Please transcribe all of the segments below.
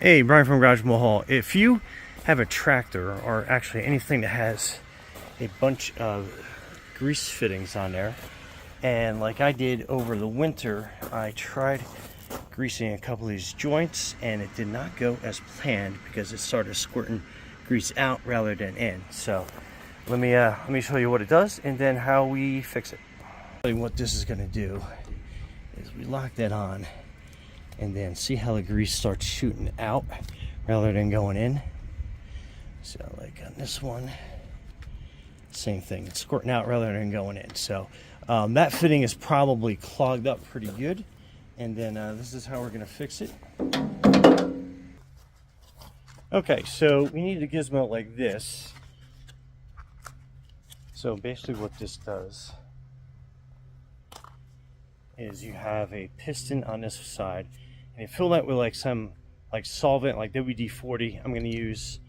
Hey, Brian from Garage Mahal. If you have a tractor or actually anything that has a bunch of grease fittings on there, and like I did over the winter, I tried greasing a couple of these joints and it did not go as planned because it started squirting grease out rather than in. So let me show you what it does and then how we fix it. What this is going to do is we lock that on and then see how the grease starts shooting out rather than going in. So like on this one, same thing, it's squirting out rather than going in. So that fitting is probably clogged up pretty good, and then this is how we're going to fix it. Okay, so we need a gizmo like this. So basically what this does is you have a piston on this side, and you fill that with like some solvent like WD-40 I'm going to use,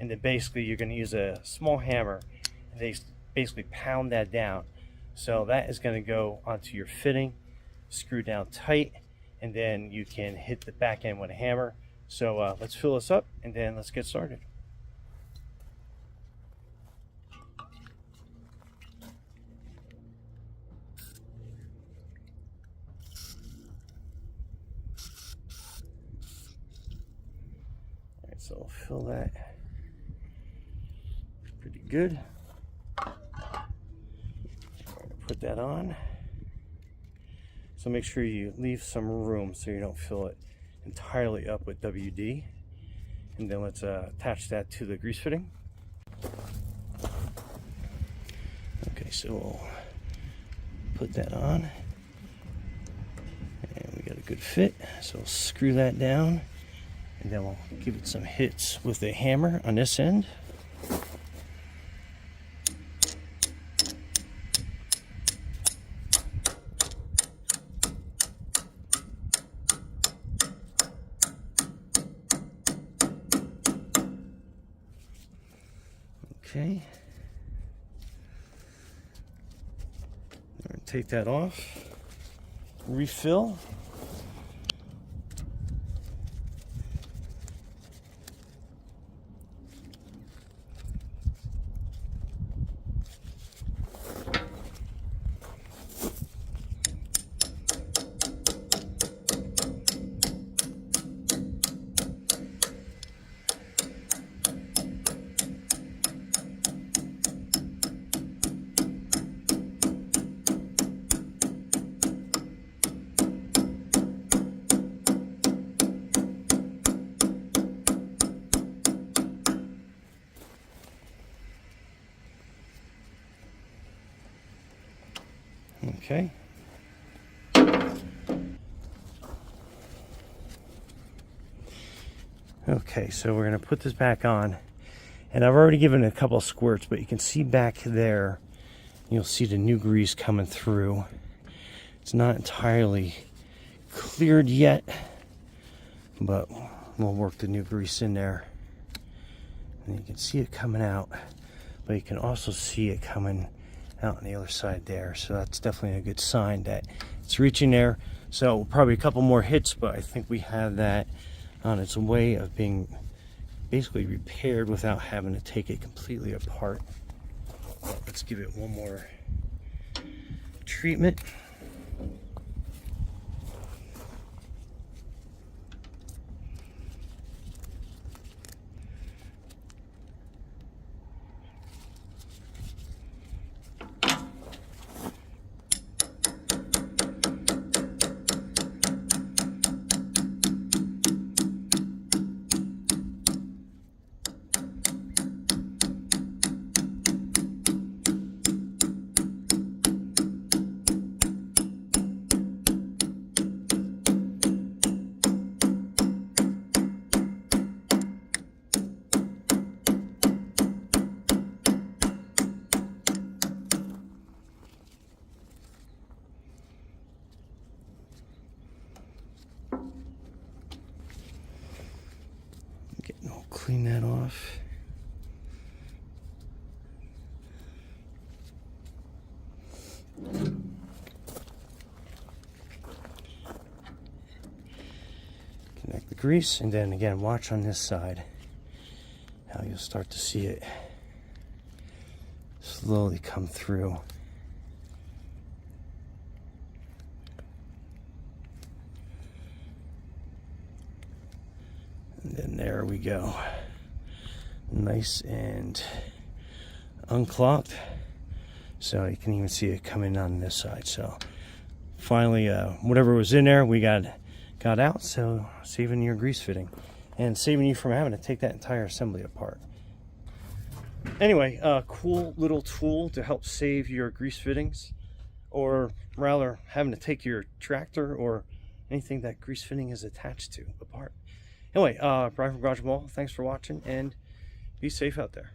and then basically you're going to use a small hammer and they basically pound that down. So that is going to go onto your fitting, screw down tight, and then you can hit the back end with a hammer. So let's fill this up and then let's get started. So I'll fill that pretty good. Put that on. So make sure you leave some room so you don't fill it entirely up with WD. And then let's attach that to the grease fitting. Okay, so we'll put that on. And we got a good fit. So we'll screw that down. And then we'll give it some hits with a hammer on this end. Okay. Take that off. Refill. Okay. Okay, so we're going to put this back on. And I've already given it a couple of squirts, but you can see back there, you'll see the new grease coming through. It's not entirely cleared yet, but we'll work the new grease in there. And you can see it coming out, but you can also see it coming out on the other side there. So that's definitely a good sign that it's reaching there. So probably a couple more hits, but I think we have that on its way of being basically repaired without having to take it completely apart. Let's give it one more treatment. I'll clean that off. grease, and then again, watch on this side how you'll start to see it slowly come through. And then there we go. Nice and unclogged. So you can even see it coming on this side. So finally, whatever was in there, we got out. So saving your grease fitting and saving you from having to take that entire assembly apart. Anyway, cool little tool to help save your grease fittings, or rather having to take your tractor or anything that grease fitting is attached to apart. Anyway, Brian from Garage Mall, thanks for watching, and be safe out there.